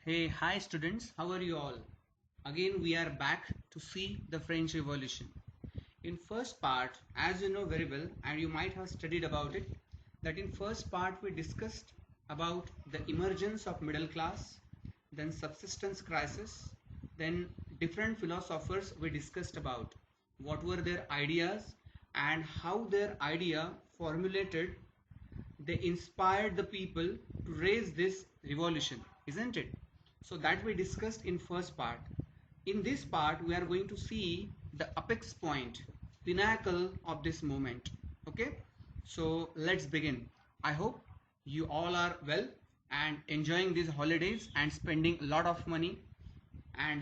Hey, hi students, how are you all? Again, we are back to see the French Revolution. In first part, as you know very well, and you might have studied about it, that in first part we discussed about the emergence of middle class, then subsistence crisis, then different philosophers we discussed about what were their ideas and how their idea formulated they inspired the people to raise this revolution, isn't it? So that we discussed in first part. In this part we are going to see the apex point, pinnacle of this moment. Okay, so let's begin. I hope you all are well and enjoying these holidays and spending a lot of money and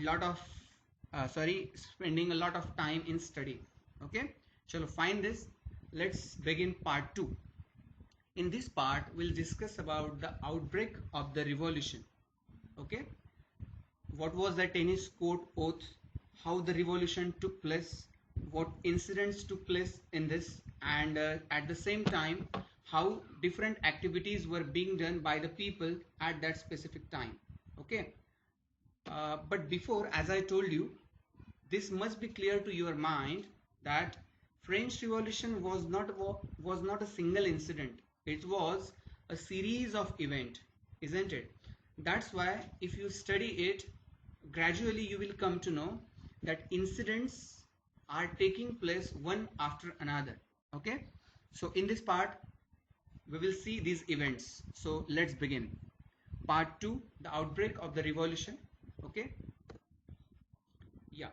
spending a lot of time in study. Okay, shall we find this? Let's begin part 2. In this part we'll discuss about the outbreak of the revolution. Okay, what was the tennis court oath, how the revolution took place, what incidents took place in this, and at the same time how different activities were being done by the people at that specific time. Okay, but before, as I told you, this must be clear to your mind that French Revolution was not a single incident. It was a series of events, isn't it? That's why if you study it, gradually you will come to know that incidents are taking place one after another. Okay? So in this part, we will see these events. So let's begin. Part 2, the outbreak of the revolution. Okay? Yeah.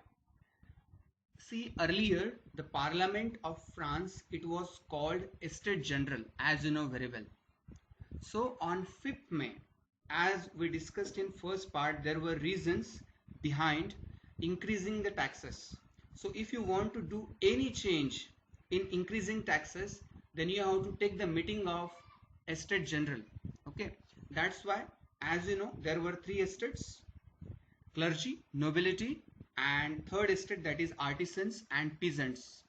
See, earlier, the Parliament of France, it was called Estate General, as you know very well. So on 5th May, as we discussed in first part, there were reasons behind increasing the taxes. So if you want to do any change in increasing taxes, then you have to take the meeting of Estate General. Okay, that's why, as you know, there were three estates: clergy, nobility, and third estate, that is artisans and peasants.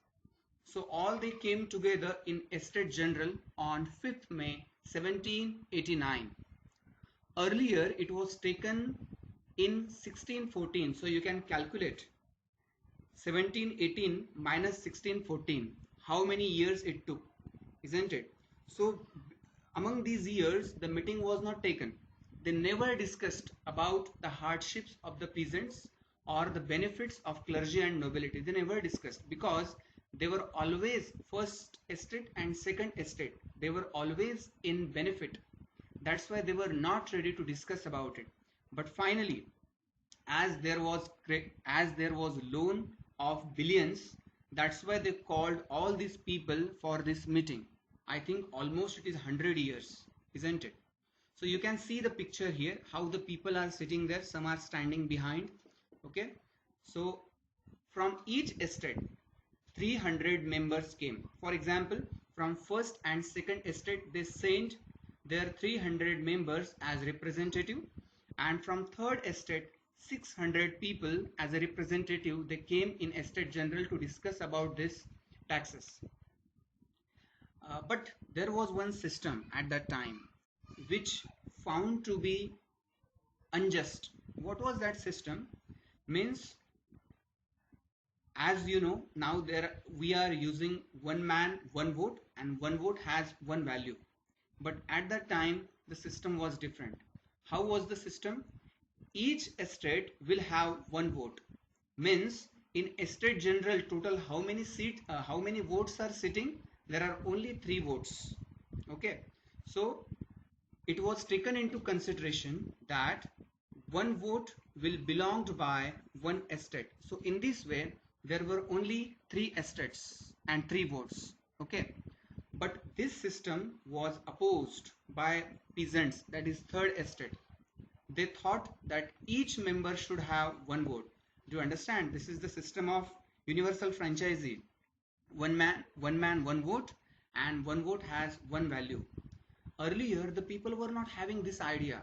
So all they came together in Estate General on 5th May 1789. Earlier it was taken in 1614, so you can calculate 1718 minus 1614, how many years it took, isn't it? So among these years the meeting was not taken. They never discussed about the hardships of the peasants or the benefits of clergy and nobility. They never discussed because they were always first estate and second estate, they were always in benefit. That's why they were not ready to discuss about it. But finally, as there was loan of billions, that's why they called all these people for this meeting. I think almost it is 100 years, isn't it? So you can see the picture here, how the people are sitting there, some are standing behind. Okay, so from each estate 300 members came. For example, from first and second estate they sent their 300 members as representative, and from third estate 600 people as a representative they came in estate general to discuss about this taxes. But there was one system at that time which found to be unjust. What was that system? Means, as you know, now there we are using one man one vote, and one vote has one value. But at that time the system was different. How was the system? Each estate will have one vote. Means, in estate general total how many votes are sitting? There are only 3 votes. Okay, so it was taken into consideration that one vote will belonged by one estate. So in this way there were only 3 estates and 3 votes. Okay, but this system was opposed by peasants, that is third estate. They thought that each member should have one vote. Do you understand? This is the system of universal franchisee. One man one vote, and one vote has one value. Earlier the people were not having this idea.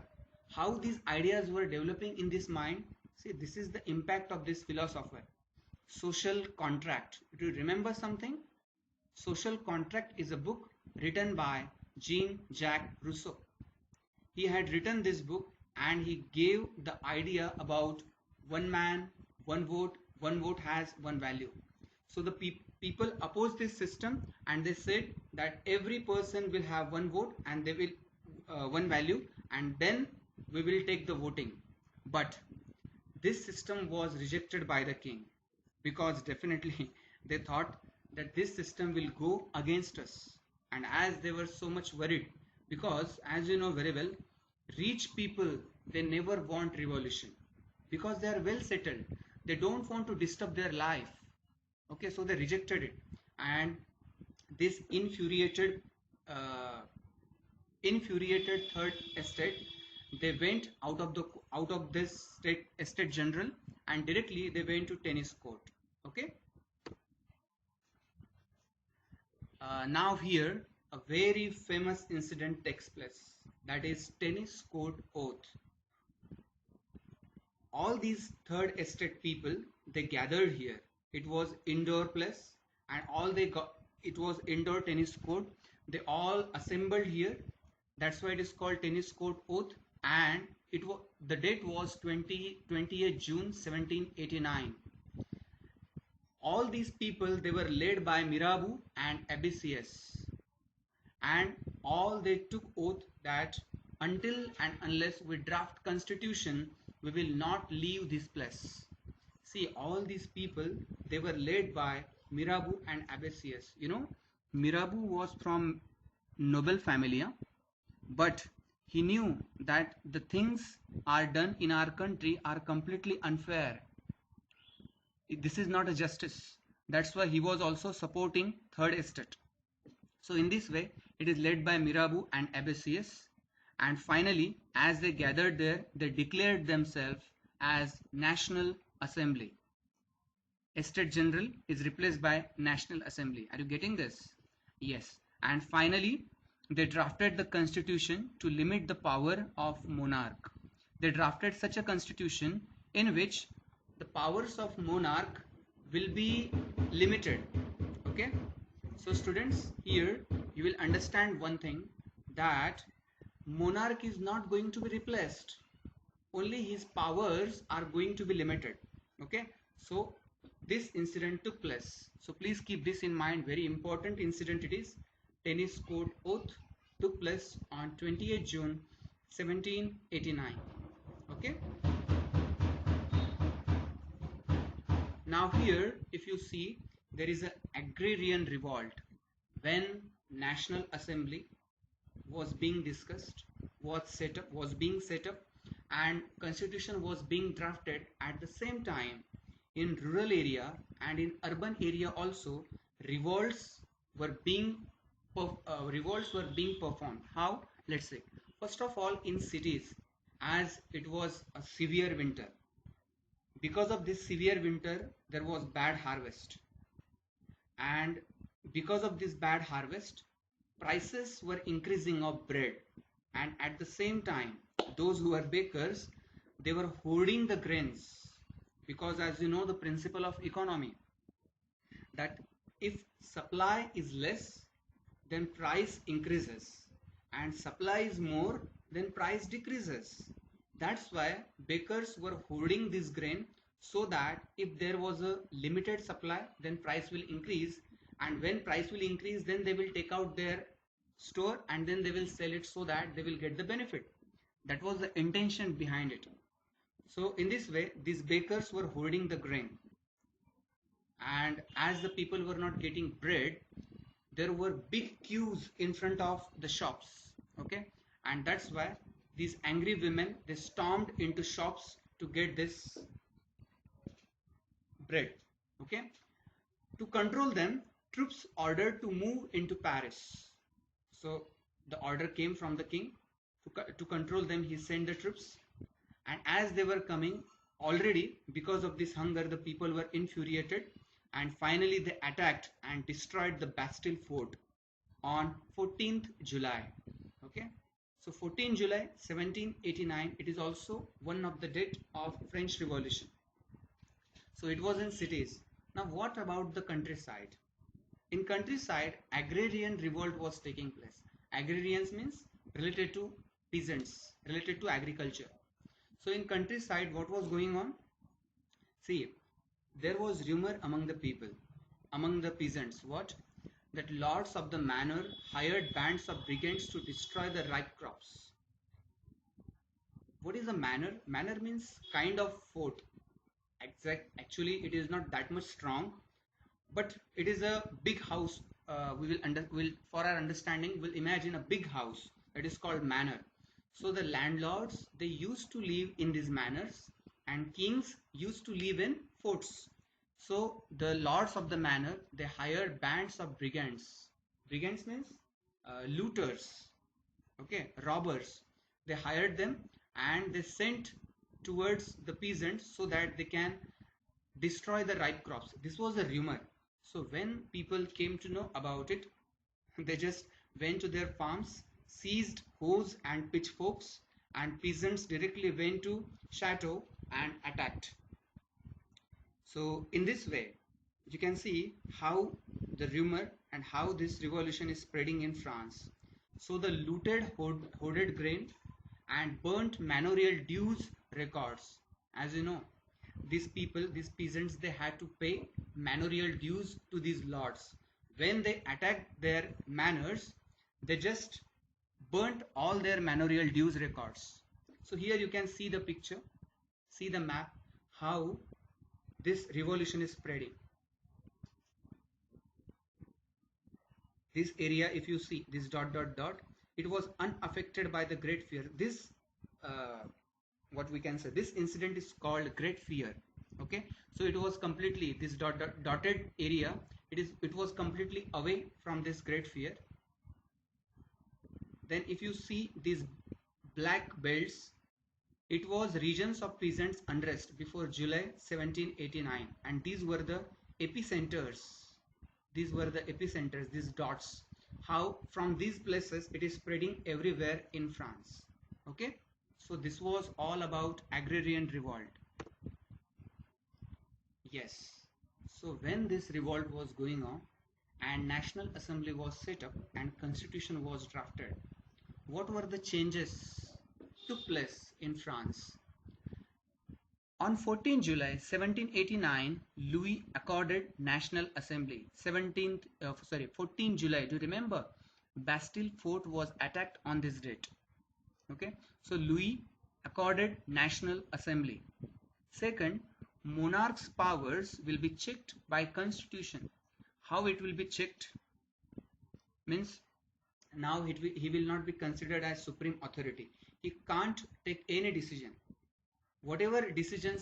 How these ideas were developing in this mind? See, this is the impact of this philosopher. Social Contract, do you remember something? Social Contract is a book written by Jean-Jacques Rousseau. He had written this book and he gave the idea about one man, one vote has one value. So the people opposed this system and they said that every person will have one vote and they will one value, and then we will take the voting. But this system was rejected by the king because definitely they thought that this system will go against us. And as they were so much worried, because as you know very well, rich people, they never want revolution because they are well settled. They don't want to disturb their life. Okay, so they rejected it, and this uh, infuriated third estate, they went out of this state estate general and directly they went to tennis court. Okay, now here a very famous incident takes place, that is tennis court oath. All these third estate people, they gathered here. It was indoor place and all they got, it was indoor tennis court. They all assembled here. That's why it is called tennis court oath. And it was, the date was 28 June 1789. All these people, they were led by Mirabeau and Abesius, and all they took oath that until and unless we draft constitution, we will not leave this place. See, all these people, they were led by Mirabeau and Abesius. You know, Mirabeau was from noble family, yeah? But he knew that the things are done in our country are completely unfair. This is not a justice. That's why he was also supporting third estate. So in this way, it is led by Mirabeau and Abesius. And finally, as they gathered there, they declared themselves as National Assembly. Estate General is replaced by National Assembly. Are you getting this? Yes. And finally, they drafted the constitution to limit the power of monarch. They drafted such a constitution in which the powers of monarch will be limited. Okay, so students, here you will understand one thing, that monarch is not going to be replaced, only his powers are going to be limited. Okay, so this incident took place, so please keep this in mind. Very important incident it is. Tennis court oath took place on 28 June 1789. Okay, now here if you see, there is an agrarian revolt when National Assembly was being discussed, was being set up, and constitution was being drafted. At the same time, in rural area and in urban area also, revolts were being performed. How? Let's say, first of all, in cities, as it was a severe winter, because of this severe winter there was bad harvest, and because of this bad harvest, prices were increasing of bread, and at the same time those who were bakers, they were hoarding the grains, because as you know the principle of economy, that if supply is less, then price increases, and supply is more, then price decreases. That's why bakers were hoarding this grain, so that if there was a limited supply, then price will increase, and when price will increase, then they will take out their store and then they will sell it, so that they will get the benefit. That was the intention behind it. So in this way, these bakers were hoarding the grain, and as the people were not getting bread, there were big queues in front of the shops. Okay, and that's why these angry women, they stormed into shops to get this bread. Okay, to control them, troops ordered to move into Paris. So the order came from the king, to control them he sent the troops, and as they were coming, already because of this hunger the people were infuriated, and finally they attacked and destroyed the Bastille fort on 14th July. Okay, so 14 July 1789, it is also one of the date of French Revolution. So it was in cities. Now what about the countryside? In countryside, agrarian revolt was taking place. Agrarians means related to peasants, related to agriculture. So in countryside, what was going on? See, there was rumor among the people, among the peasants, what? That lords of the manor hired bands of brigands to destroy the ripe crops. What is a manor? Manor means kind of fort. Actually, it is not that much strong, but it is a big house. Will for our understanding, will imagine a big house that is called manor. So the landlords, they used to live in these manors, and kings used to live in forts. So the lords of the manor, they hired bands of brigands. Brigands means looters, okay, robbers. They hired them and they sent towards the peasants so that they can destroy the ripe crops. This was a rumor. So when people came to know about it, they just went to their farms, seized hoes and pitchforks, and peasants directly went to chateau and attacked. So in this way, you can see how the rumor and how this revolution is spreading in France. So the looted hoarded grain and burnt manorial dues records. As you know, these people, these peasants, they had to pay manorial dues to these lords. When they attacked their manors, they just burnt all their manorial dues records. So here you can see the picture, see the map, how this revolution is spreading. This area, if you see this dot dot dot, it was unaffected by the Great Fear. This what we can say, this incident is called Great Fear. Okay, so it was completely, this dotted area, it was completely away from this Great Fear. Then if you see these black belts, it was regions of peasants unrest before July 1789, and these were the epicenters. These were the epicenters, these dots. How from these places it is spreading everywhere in France. Okay, so this was all about agrarian revolt. Yes, so when this revolt was going on and National Assembly was set up and constitution was drafted, what were the changes took place in France? On 14 July 1789, Louis accorded National Assembly. 14 July, do you remember? Bastille Fort was attacked on this date. Okay, so Louis accorded National Assembly. Second, monarch's powers will be checked by constitution. How it will be checked? Means now he will not be considered as supreme authority. He can't take any decision. Whatever decision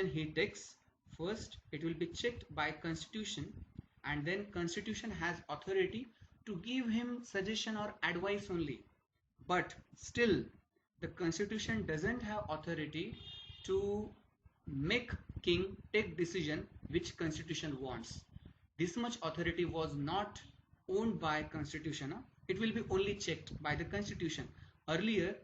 he takes, first it will be checked by constitution, and then constitution has authority to give him suggestion or advice only. But still the constitution doesn't have authority to make king take decision which constitution wants. This much authority was not owned by constitution. It will be only checked by the constitution. Earlier,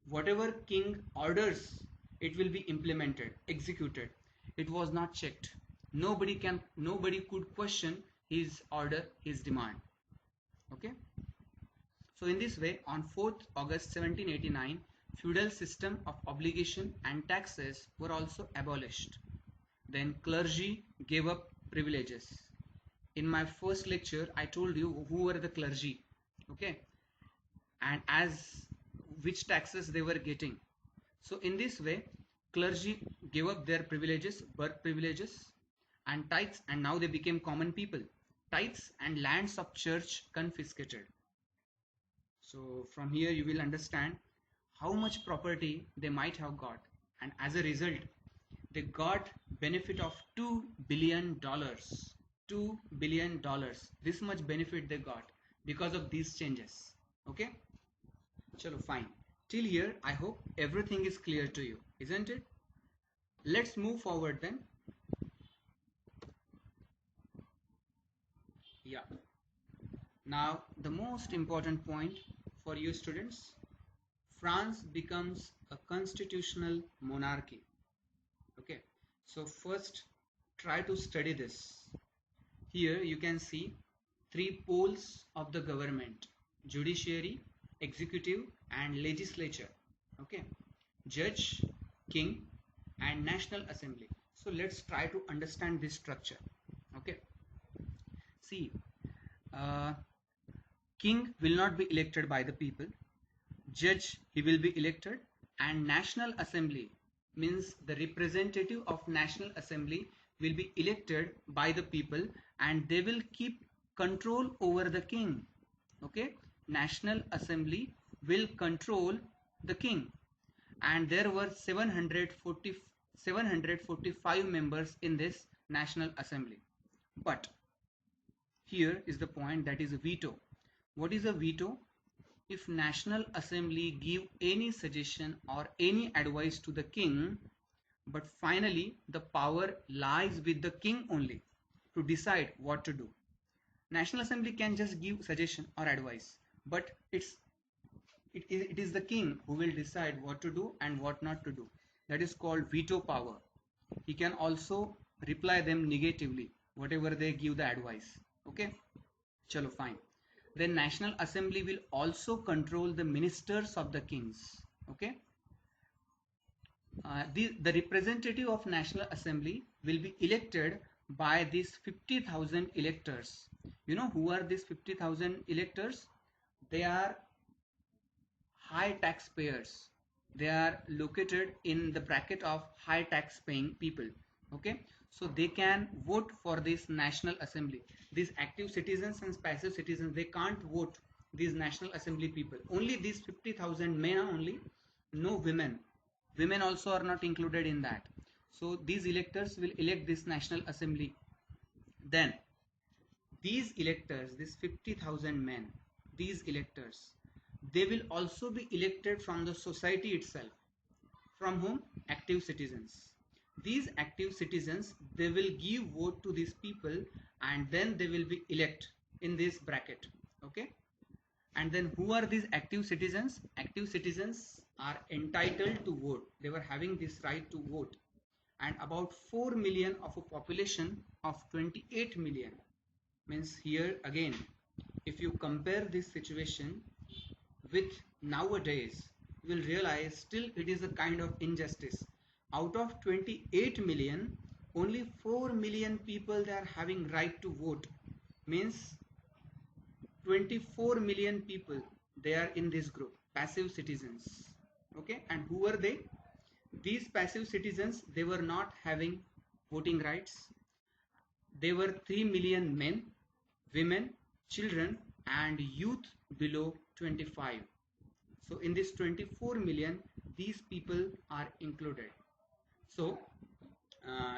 whatever king orders, it will be implemented, executed. It was not checked. Nobody could question his order, his demand. Okay, so in this way, on 4th August 1789, feudal system of obligation and taxes were also abolished. Then clergy gave up privileges. In my first lecture, I told you who were the clergy. Okay, and as which taxes they were getting. So in this way, clergy gave up their privileges, birth privileges and tithes, and now they became common people. Tithes and lands of church confiscated. So from here you will understand how much property they might have got, and as a result they got benefit of $2 billion. $2 billion. This much benefit they got because of these changes. Okay, chalo, fine. Till here I hope everything is clear to you, isn't it? Let's move forward then. Yeah, now the most important point for you students, France becomes a constitutional monarchy. Okay, so first try to study this. Here you can see three poles of the government: judiciary, executive and legislature. Okay, judge, king, and National Assembly. So let's try to understand this structure. Okay, see, uh, king will not be elected by the people, judge he will be elected, and National Assembly means the representative of National Assembly will be elected by the people, and they will keep control over the king. Okay, National Assembly will control the king, and there were 745 members in this National Assembly. But here is the point, that is a veto. What is a veto? If National Assembly give any suggestion or any advice to the king, but finally the power lies with the king only to decide what to do. National Assembly can just give suggestion or advice, but it is the king who will decide what to do and what not to do. That is called veto power. He can also reply them negatively, whatever they give the advice. Okay, chalo fine. Then National Assembly will also control the ministers of the kings. Okay, the representative of National Assembly will be elected by these 50,000 electors. You know who are these 50,000 electors? They are high taxpayers. They are located in the bracket of high tax paying people. Okay, so they can vote for this National Assembly. These active citizens and passive citizens, they can't vote these National Assembly people. Only these 50,000 men only, no women. Women also are not included in that. So these electors will elect this National Assembly. Then these electors, these 50,000 men, these electors, they will also be elected from the society itself. From whom? Active citizens. These active citizens, they will give vote to these people, and then they will be elect in this bracket. Okay, and then who are these active citizens? Active citizens are entitled to vote. They were having this right to vote, and about 4 million of a population of 28 million. Means here again, if you compare this situation with nowadays, you will realize still it is a kind of injustice. Out of 28 million, only 4 million people they are having right to vote. Means 24 million people, they are in this group, passive citizens. Okay, and who are they? These passive citizens, they were not having voting rights. They were 3 million men, women, children, and youth below 25. So in this 24 million, these people are included. So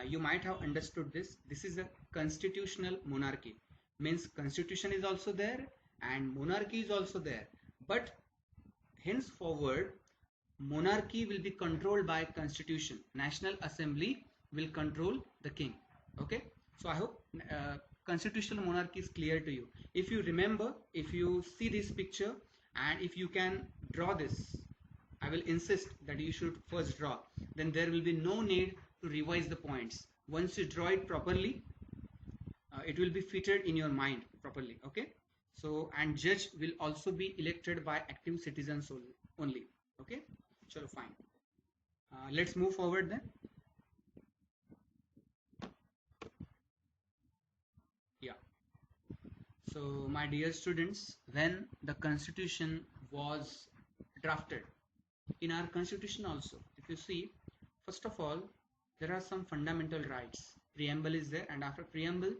you might have understood this. This is a constitutional monarchy. Means constitution is also there and monarchy is also there. But henceforward, monarchy will be controlled by constitution. National Assembly will control the king. Okay. So I hope constitutional monarchy is clear to you. If you remember, if you see this picture and if you can draw this, I will insist that you should first draw. Then there will be no need to revise the points. Once you draw it properly, it will be fitted in your mind properly. Okay. So, and judge will also be elected by active citizens only. Okay. Chalo fine. Let's move forward then. Yeah. So my dear students, when the constitution was drafted, in our constitution also, if you see, first of all, there are some fundamental rights. Preamble is there, and after preamble,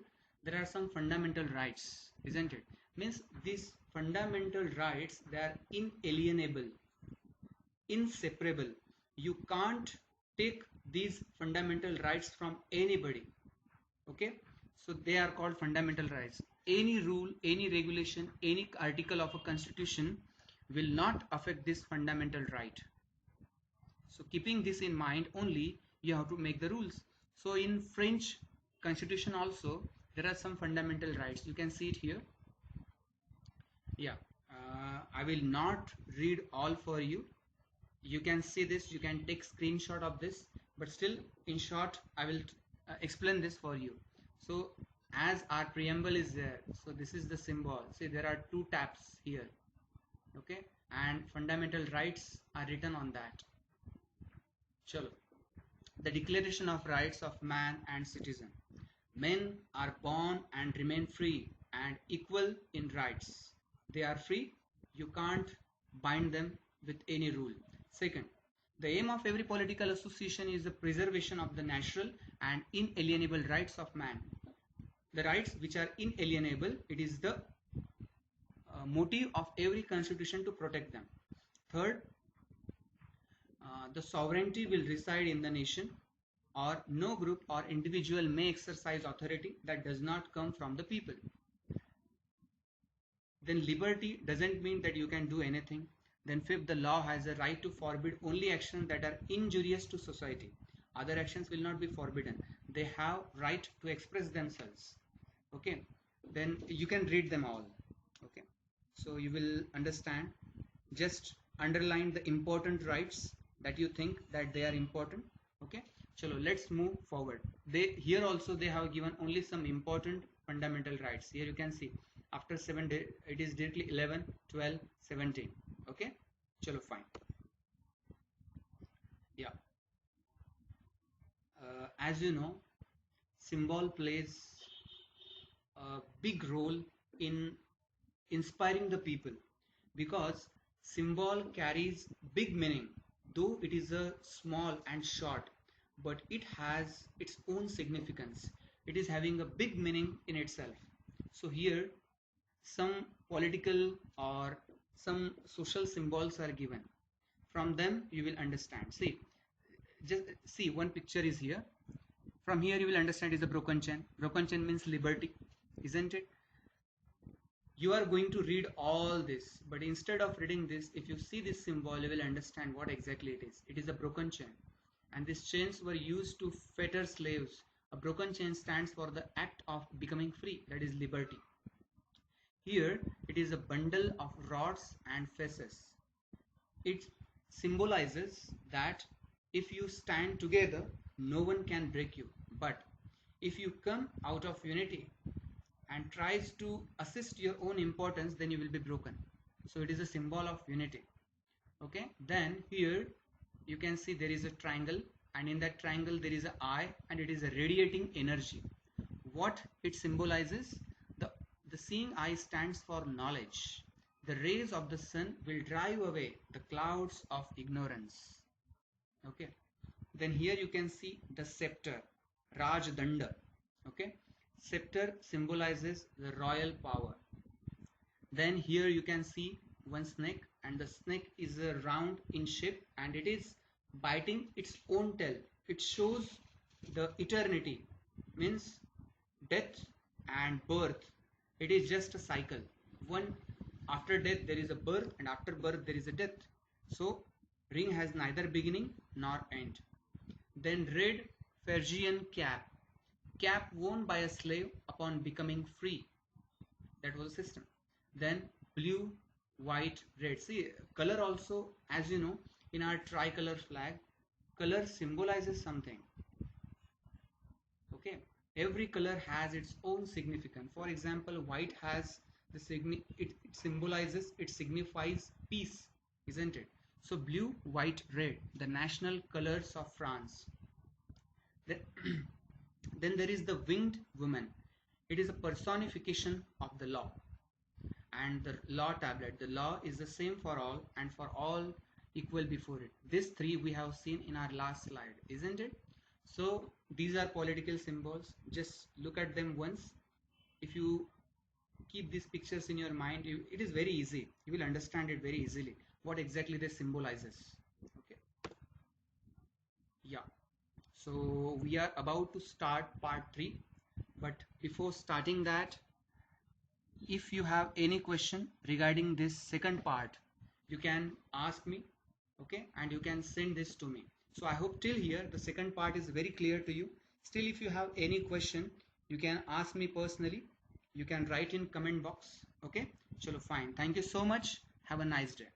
there are some fundamental rights, isn't it? Means these fundamental rights, they are inalienable, inseparable. You can't take these fundamental rights from anybody. Okay, so they are called fundamental rights. Any rule, any regulation, any article of a constitution will not affect this fundamental right. So keeping this in mind only, you have to make the rules. So in French constitution also, there are some fundamental rights. You can see it here. Yeah, I will not read all for you. You can see this, you can take screenshot of this, but still in short I will explain this for you. So as our preamble is there, so this is the symbol. See, there are two taps here. Okay, and fundamental rights are written on that. Chalo. The Declaration of Rights of Man and Citizen. Men are born and remain free and equal in rights. They are free. You can't bind them with any rule. Second, the aim of every political association is the preservation of the natural and inalienable rights of man. The rights which are inalienable, it is the motive of every constitution to protect them. Third, the sovereignty will reside in the nation, or no group or individual may exercise authority that does not come from the people. Then liberty doesn't mean that you can do anything. Then fifth, the law has a right to forbid only actions that are injurious to society. Other actions will not be forbidden. They have right to express themselves. Okay, then you can read them all. Okay, so you will understand. Just underline the important rights that you think that they are important. Okay, chalo, let's move forward. Here also they have given only some important fundamental rights. Here you can see after 7 days it is directly 11, 12, 17. Okay, chalo, fine. Yeah, as you know, symbol plays a big role in inspiring the people, because symbol carries big meaning, though it is a small and short, but it has its own significance. It is having a big meaning in itself. So here some political or some social symbols are given. From them you will understand. See, just see, one picture is here. From here you will understand is a broken chain. Broken chain means liberty, isn't it? You are going to read all this, but instead of reading this, if you see this symbol, you will understand what exactly it is. It is a broken chain, and these chains were used to fetter slaves. A broken chain stands for the act of becoming free, that is liberty. Here it is a bundle of rods and faces. It symbolizes that if you stand together, no one can break you, but if you come out of unity and tries to assist your own importance, then you will be broken. So it is a symbol of unity. Okay, then here you can see there is a triangle, and in that triangle there is an eye, and it is a radiating energy. What it symbolizes? The seeing eye stands for knowledge. The rays of the sun will drive away the clouds of ignorance. Okay, then here you can see the scepter, Rajdanda. Okay, scepter symbolizes the royal power. Then here you can see one snake, and the snake is round in shape, and it is biting its own tail. It shows the eternity, means death and birth. It is just a cycle. One, after death there is a birth, and after birth there is a death. So ring has neither beginning nor end. Then red Phrygian cap worn by a slave upon becoming free. That was the system. Then blue, white, red. See, color also, as you know, in our tricolor flag, color symbolizes something. Okay, every color has its own significance. For example, white has the it symbolizes, it signifies peace, isn't it? So blue, white, red, the national colors of France. Then there is the winged woman. It is a personification of the law, and the law tablet. The law is the same for all, and for all equal before it. These three we have seen in our last slide, isn't it? So these are political symbols. Just look at them once. If you keep these pictures in your mind, it is very easy. You will understand it very easily what exactly they symbolizes. Okay. Yeah. So we are about to start part 3, but before starting that, if you have any question regarding this second part, you can ask me, okay, and you can send this to me. So I hope till here the second part is very clear to you. Still, if you have any question, you can ask me personally. You can write in comment box. Okay, chalo, fine. Thank you so much. Have a nice day.